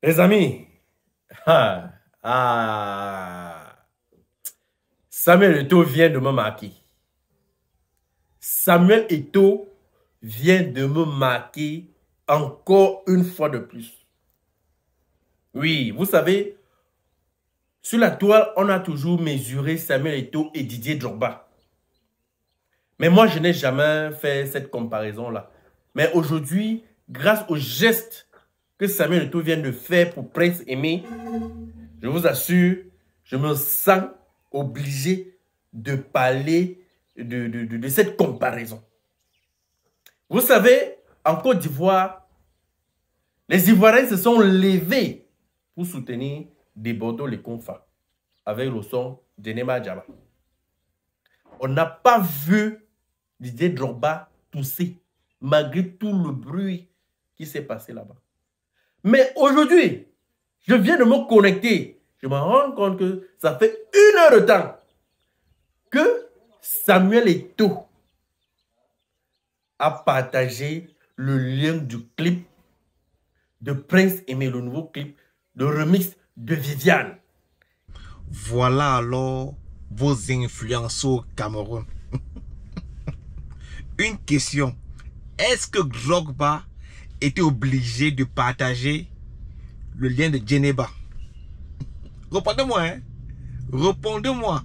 Les amis, ah, ah, Samuel Eto'o vient de me marquer. Samuel Eto'o vient de me marquer encore une fois de plus. Oui, vous savez, sur la toile, on a toujours mesuré Samuel Eto'o et Didier Drogba. Mais moi, je n'ai jamais fait cette comparaison-là. Mais aujourd'hui, grâce au geste que Samuel Eto'o vient de faire pour Prince Aimé, je vous assure, je me sens obligé de parler de cette comparaison. Vous savez, en Côte d'Ivoire, les Ivoiriens se sont levés pour soutenir des Bordeaux les Confa avec le son de Nema Djaba. On n'a pas vu Didier Drogba tousser malgré tout le bruit qui s'est passé là-bas. Mais aujourd'hui, je viens de me connecter. Je me rends compte que ça fait 1 heure de temps que Samuel Eto'o a partagé le lien du clip de Prince Aimé, le nouveau clip de remix de Viviane. Voilà alors vos influences au Cameroun. Une question. Est-ce que Drogba était obligé de partager le lien de Djeneba? Répondez-moi, hein? Répondez-moi.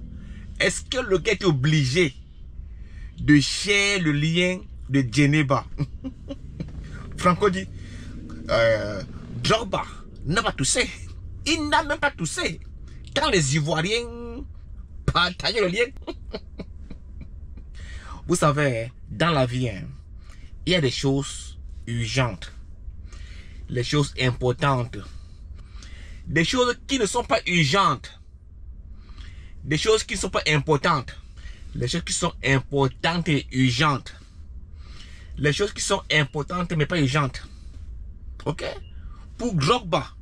Est-ce que le gars était obligé de share le lien de Djeneba? Franco dit, Drogba n'a pas toussé. Il n'a même pas toussé. Quand les Ivoiriens partageaient le lien. Vous savez, dans la vie, hein, il y a des choses urgentes, les choses importantes, des choses qui ne sont pas urgentes, des choses qui ne sont pas importantes, les choses qui sont importantes et urgentes, les choses qui sont importantes mais pas urgentes. Ok? Pour Drogba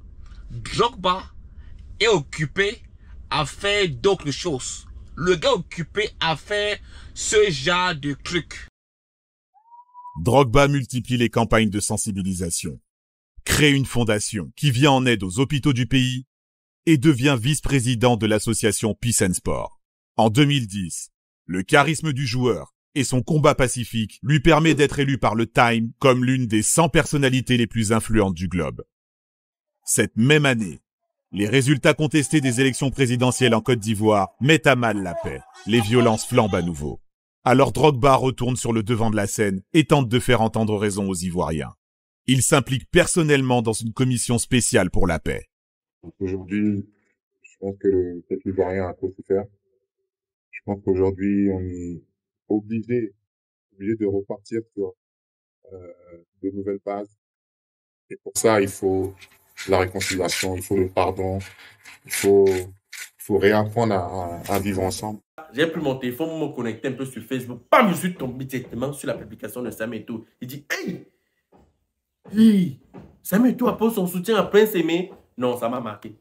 est occupé à faire d'autres choses. Le gars occupé à faire ce genre de trucs. Drogba multiplie les campagnes de sensibilisation, crée une fondation qui vient en aide aux hôpitaux du pays et devient vice-président de l'association Peace and Sport. En 2010, le charisme du joueur et son combat pacifique lui permet d'être élu par le Time comme l'une des 100 personnalités les plus influentes du globe. Cette même année, les résultats contestés des élections présidentielles en Côte d'Ivoire mettent à mal la paix. Les violences flambent à nouveau. Alors Drogba retourne sur le devant de la scène et tente de faire entendre raison aux Ivoiriens. Il s'implique personnellement dans une commission spéciale pour la paix. Aujourd'hui, je pense que le peuple ivoirien a trop souffert. Je pense qu'aujourd'hui, on est obligé de repartir sur de nouvelles bases. Et pour ça, il faut la réconciliation, il faut le pardon, il faut réapprendre à vivre ensemble. J'ai pris mon téléphone, me connecter un peu sur Facebook. Bam, je suis tombé directement sur la publication de Samuel Eto'o. Il dit, hey, Samuel Eto'o apporte son soutien à Prince Aimé. Non, ça m'a marqué.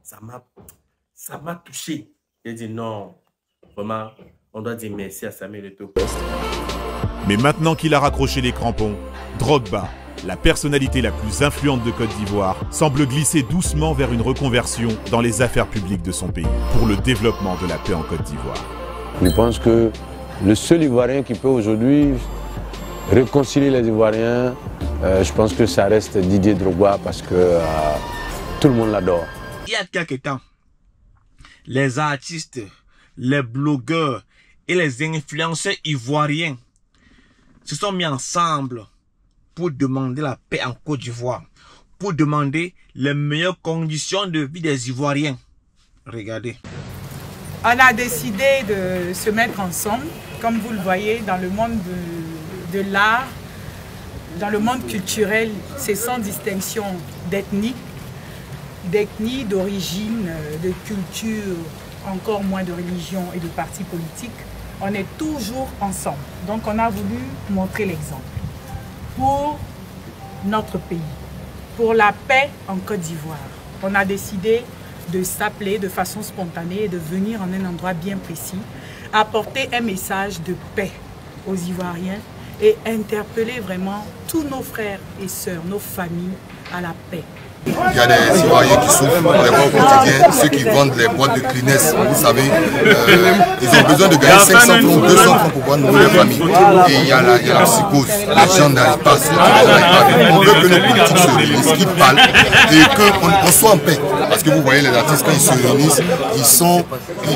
Ça m'a touché. J'ai dit non, vraiment, on doit dire merci à Samuel Eto'o. Mais maintenant qu'il a raccroché les crampons, Drogba, la personnalité la plus influente de Côte d'Ivoire, semble glisser doucement vers une reconversion dans les affaires publiques de son pays, pour le développement de la paix en Côte d'Ivoire. Je pense que le seul Ivoirien qui peut aujourd'hui réconcilier les Ivoiriens, je pense que ça reste Didier Drogba parce que tout le monde l'adore. Il y a quelques temps, les artistes, les blogueurs et les influenceurs ivoiriens se sont mis ensemble pour demander la paix en Côte d'Ivoire, pour demander les meilleures conditions de vie des Ivoiriens. Regardez. On a décidé de se mettre ensemble, comme vous le voyez, dans le monde de l'art, dans le monde culturel, c'est sans distinction d'ethnie, d'origine, de culture, encore moins de religion et de partis politiques. On est toujours ensemble. Donc on a voulu montrer l'exemple pour notre pays, pour la paix en Côte d'Ivoire. On a décidé de s'appeler de façon spontanée et de venir en un endroit bien précis, apporter un message de paix aux Ivoiriens et interpeller vraiment tout tous nos frères et sœurs, nos familles à la paix. Il y a des Ivoiriens qui souffrent, on les voit au quotidien, ceux qui vendent les boîtes de Kleenex, vous savez, ils ont besoin de gagner 500 francs, 200 francs pour pouvoir nourrir leur famille. Et il y a la psychose, les gens n'arrivent pas à se dire. On veut que nos politiques se réunissent, qu'ils parlent et qu'on soit en paix. Parce que vous voyez les artistes, quand ils se réunissent,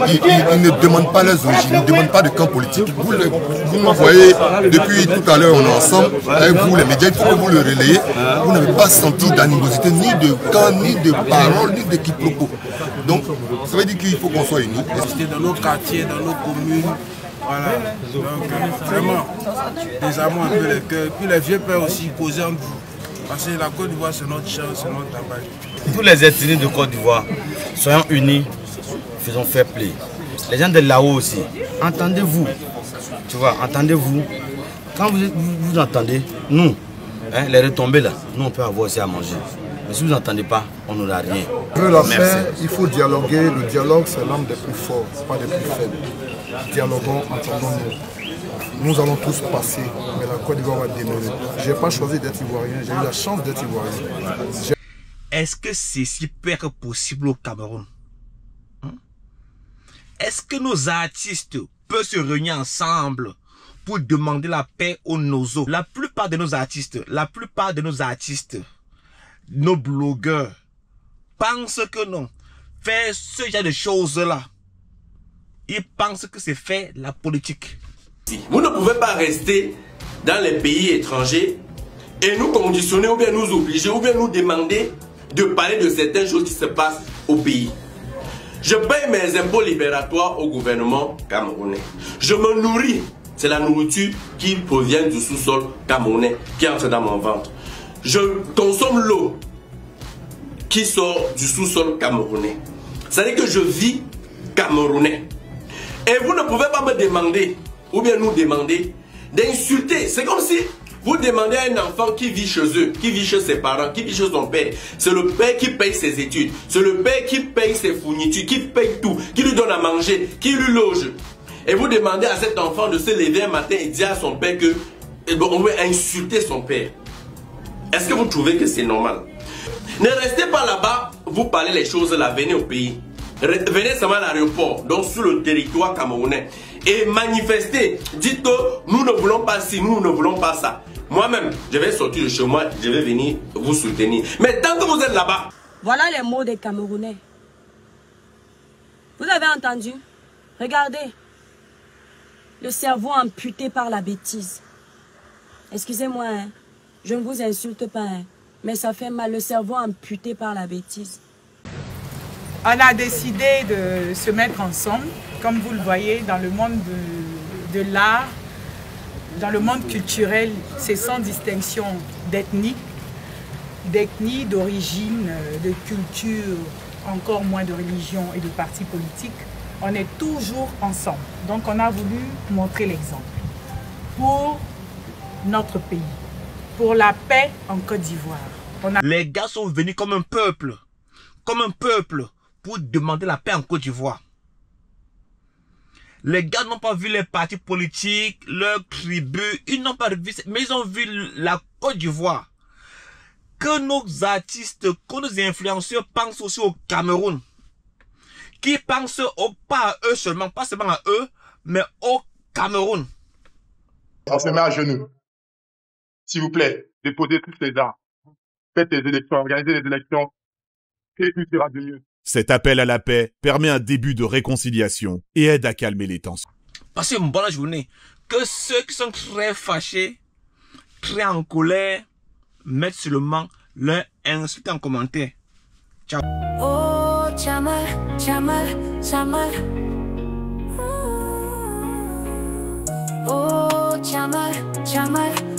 ils ne demandent pas leurs origines, ils ne demandent pas de camp politique. Vous voyez, depuis tout à l'heure, on est ensemble, avec vous, les médias, il faut que vous le relayez. Vous n'avez pas senti d'animosité, ni de camp, ni de parole, ni de quiproquo. Donc, ça veut dire qu'il faut qu'on soit unis. Dans nos quartiers, dans nos communes, voilà. Donc, vraiment, désarmons un peu les cœurs. Puis les vieux pères aussi, causer entre vous. Parce que la Côte d'Ivoire, c'est notre champ, c'est notre tabac. Tous les ethnies de Côte d'Ivoire, soyons unis, faisons fair play. Les gens de là-haut aussi, entendez-vous. Tu vois, entendez-vous. Quand vous entendez, nous, hein, les retombées là, nous on peut avoir aussi à manger. Mais si vous n'entendez pas, on n'aura rien. Pour la paix, il faut dialoguer. Le dialogue, c'est l'arme des plus forts, pas des plus faibles. Dialoguons, entendons-nous. Nous allons tous passer, mais la Côte d'Ivoire va demeurer. Je n'ai pas choisi d'être Ivoirien, j'ai eu la chance d'être Ivoirien. Est-ce que ceci peut être possible au Cameroun? Est-ce que nos artistes peuvent se réunir ensemble pour demander la paix aux nozos? La plupart de nos artistes, nos blogueurs, pensent que non. Faire ce genre de choses-là, ils pensent que c'est faire la politique. Vous ne pouvez pas rester dans les pays étrangers et nous conditionner ou bien nous obliger ou bien nous demander de parler de certaines choses qui se passent au pays. Je paye mes impôts libératoires au gouvernement camerounais. Je me nourris. C'est la nourriture qui provient du sous-sol camerounais qui entre dans mon ventre. Je consomme l'eau qui sort du sous-sol camerounais. C'est-à-dire que je vis camerounais. Et vous ne pouvez pas me demander, ou bien nous demander, d'insulter. C'est comme si vous demandez à un enfant qui vit chez eux, qui vit chez ses parents, qui vit chez son père. C'est le père qui paye ses études. C'est le père qui paye ses fournitures, qui paye tout, qui lui donne à manger, qui lui loge. Et vous demandez à cet enfant de se lever un matin et dire à son père que on veut insulter son père. Est-ce que vous trouvez que c'est normal? Ne restez pas là-bas, vous parlez les choses là, venez au pays. Venez seulement à l'aéroport, donc sur le territoire camerounais. Et manifestez, dites que nous ne voulons pas ci, nous ne voulons pas ça. Moi-même, je vais sortir de chez moi, je vais venir vous soutenir. Mais tant que vous êtes là-bas... Voilà les mots des Camerounais. Vous avez entendu? Regardez. Le cerveau amputé par la bêtise. Excusez-moi, hein. Je ne vous insulte pas, hein. Mais ça fait mal, le cerveau amputé par la bêtise. On a décidé de se mettre ensemble, comme vous le voyez, dans le monde de l'art, dans le monde culturel, c'est sans distinction d'ethnie, d'origine, de culture, encore moins de religion et de partis politiques. On est toujours ensemble. Donc on a voulu montrer l'exemple pour notre pays, pour la paix en Côte d'Ivoire. Les gars sont venus comme un peuple, pour demander la paix en Côte d'Ivoire. Les gars n'ont pas vu les partis politiques, leurs tribus, ils n'ont pas vu, mais ils ont vu la Côte d'Ivoire. Que nos artistes, que nos influenceurs pensent aussi au Cameroun. Qui pensent pas à eux seulement, pas seulement à eux, mais au Cameroun. On se met à genoux. S'il vous plaît, déposez toutes les armes. Faites des élections, organisez des élections. Et tout sera de mieux. Cet appel à la paix permet un début de réconciliation et aide à calmer les tensions. Passez une bonne journée. Que ceux qui sont très fâchés, très en colère, mettent seulement leur insulte en commentaire. Ciao. Oh, Chama, Chama, Chama. Oh, Chama, Chama.